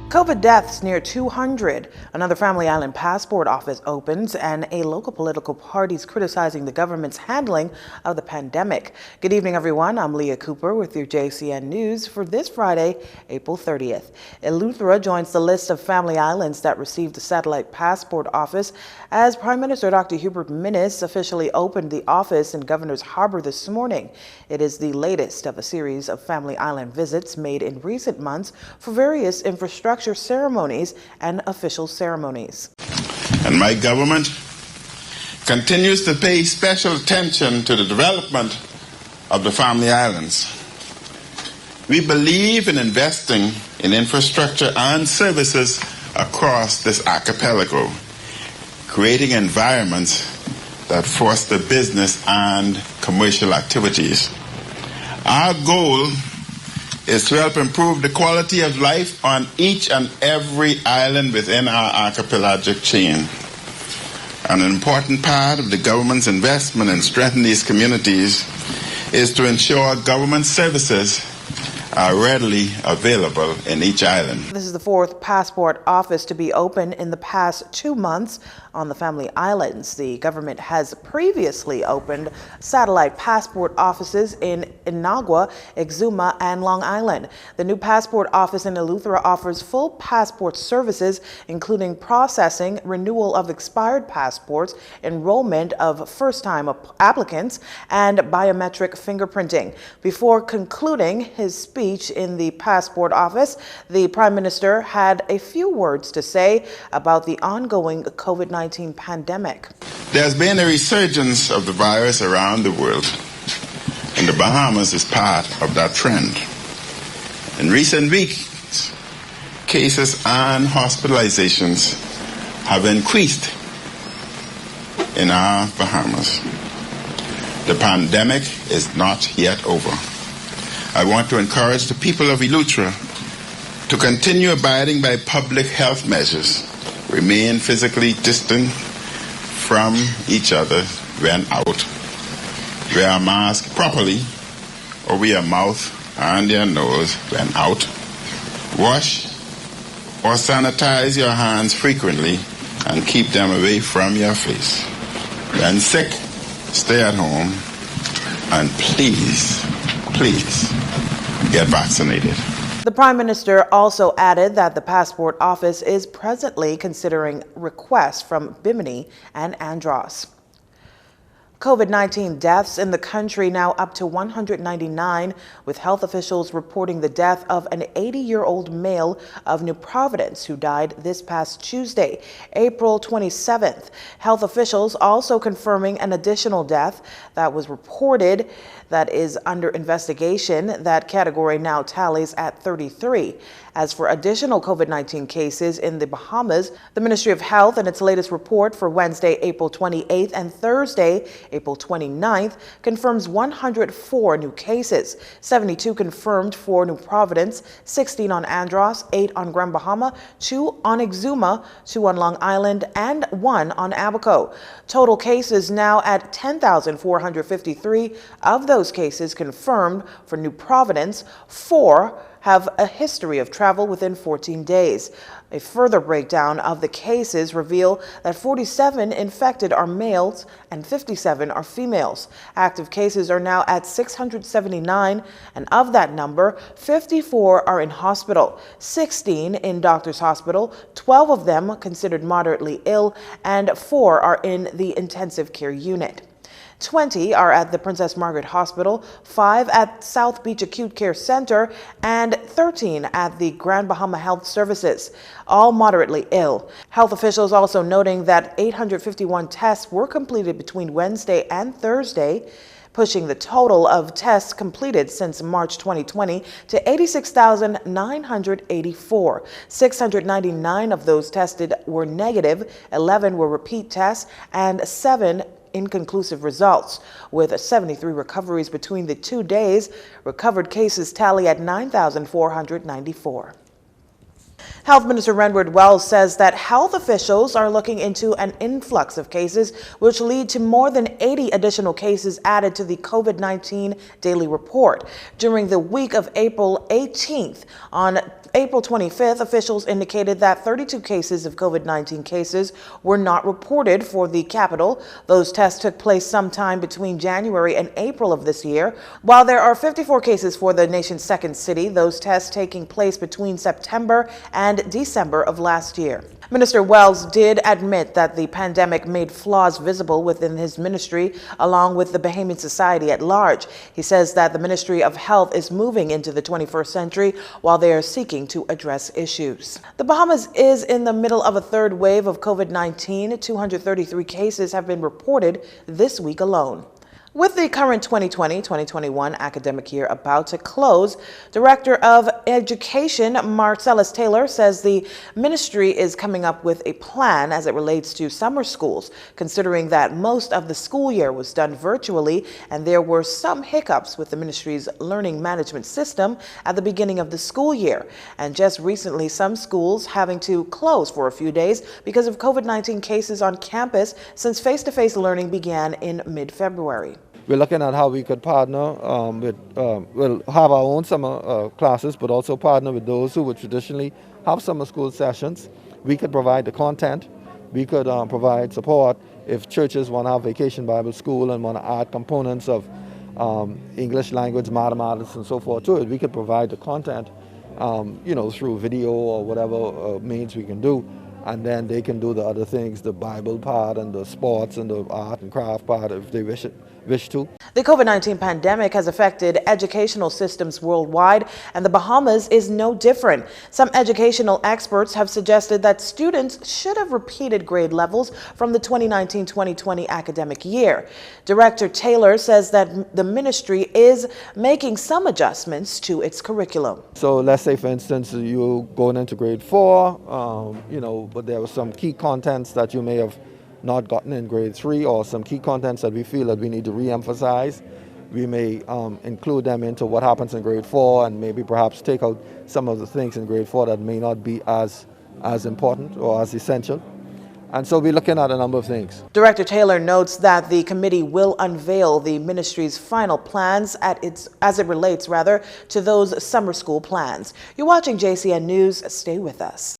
COVID deaths near 200. Another Family Island passport office opens, and a local political parties criticizing the government's handling of the pandemic. Good evening, everyone. I'm Leah Cooper with your Jcn News for this Friday, April 30th. Eleuthera joins the list of Family Islands that received the satellite passport office as Prime Minister Dr. Hubert Minnis officially opened the office in Governor's Harbor this morning. It is the latest of a series of Family Island visits made in recent months for various infrastructure ceremonies and official ceremonies. And my government continues to pay special attention to the development of the Family Islands. We believe in investing in infrastructure and services across this archipelago, creating environments that foster business and commercial activities. Our goal is to help improve the quality of life on each and every island within our archipelagic chain. And an important part of the government's investment in strengthening these communities is to ensure government services are readily available in each island. This is the fourth passport office to be open in the past 2 months on the Family Islands. The government has previously opened satellite passport offices in Inagua, Exuma, and Long Island. The new passport office in Eleuthera offers full passport services, including processing, renewal of expired passports, enrollment of first-time applicants, and biometric fingerprinting. Before concluding his speech in the passport office, the Prime Minister had a few words to say about the ongoing COVID-19 pandemic. There's been a resurgence of the virus around the world, and the Bahamas is part of that trend. In recent weeks, cases and hospitalizations have increased in our Bahamas. The pandemic is not yet over. I want to encourage the people of Eleuthera to continue abiding by public health measures, remain physically distant from each other when out, wear a mask properly over your mouth and your nose when out, wash or sanitize your hands frequently and keep them away from your face. When sick, stay at home, and please get vaccinated. The Prime Minister also added that the passport office is presently considering requests from Bimini and Andros. COVID-19 deaths in the country now up to 199, with health officials reporting the death of an 80-year-old male of New Providence who died this past Tuesday, April 27th. Health officials also confirming an additional death that was reported that is under investigation. That category now tallies at 33. As for additional COVID-19 cases in the Bahamas, the Ministry of Health in its latest report for Wednesday, April 28th and Thursday, April 29th, confirms 104 new cases, 72 confirmed for New Providence, 16 on Andros, 8 on Grand Bahama, 2 on Exuma, 2 on Long Island, and 1 on Abaco. Total cases now at 10,453. Of those cases confirmed for New Providence, 4 have a history of travel within 14 days. A further breakdown of the cases reveal that 47 infected are males and 57 are females. Active cases are now at 679, and of that number, 54 are in hospital, 16 in doctor's hospital, 12 of them considered moderately ill, and 4 are in the intensive care unit. 20 are at the Princess Margaret Hospital, 5 at South Beach Acute Care Center, and 13 at the Grand Bahama Health Services, all moderately ill. Health officials also noting that 851 tests were completed between Wednesday and Thursday, pushing the total of tests completed since March 2020 to 86,984. 699 of those tested were negative, 11 were repeat tests, and 7 inconclusive results. With 73 recoveries between the 2 days, recovered cases tally at 9,494. Health Minister Renward Wells says that health officials are looking into an influx of cases, which lead to more than 80 additional cases added to the COVID-19 daily report. During the week of April 18th, on April 25th, officials indicated that 32 cases of COVID-19 cases were not reported for the capital. Those tests took place sometime between January and April of this year. While there are 54 cases for the nation's second city, those tests taking place between September and December of last year. Minister Wells did admit that the pandemic made flaws visible within his ministry, along with the Bahamian society at large. He says that the Ministry of Health is moving into the 21st century while they are seeking to address issues. The Bahamas is in the middle of a third wave of COVID-19. 233 cases have been reported this week alone. With the current 2020-2021 academic year about to close, Director of Education Marcellus Taylor says the ministry is coming up with a plan as it relates to summer schools, considering that most of the school year was done virtually and there were some hiccups with the ministry's learning management system at the beginning of the school year. And just recently, some schools having to close for a few days because of COVID-19 cases on campus since face-to-face learning began in mid-February. We're looking at how we could partner we'll have our own summer classes, but also partner with those who would traditionally have summer school sessions. We could provide the content. We could provide support if churches want to have vacation Bible school and want to add components of English language, mathematics, and so forth to it. We could provide the content, through video or whatever means we can do. And then they can do the other things, the Bible part and the sports and the art and craft part if they wish to. The COVID-19 pandemic has affected educational systems worldwide, and the Bahamas is no different. Some educational experts have suggested that students should have repeated grade levels from the 2019-2020 academic year. Director Taylor says that the ministry is making some adjustments to its curriculum. So let's say, for instance, you're going into grade 4, but there were some key contents that you may have not gotten in grade 3, or some key contents that we feel that we need to re-emphasize. We may include them into what happens in grade 4 and maybe perhaps take out some of the things in grade 4 that may not be as important or as essential. And so we're looking at a number of things. Director Taylor notes that the committee will unveil the ministry's final plans as it relates to those summer school plans. You're watching JCN News. Stay with us.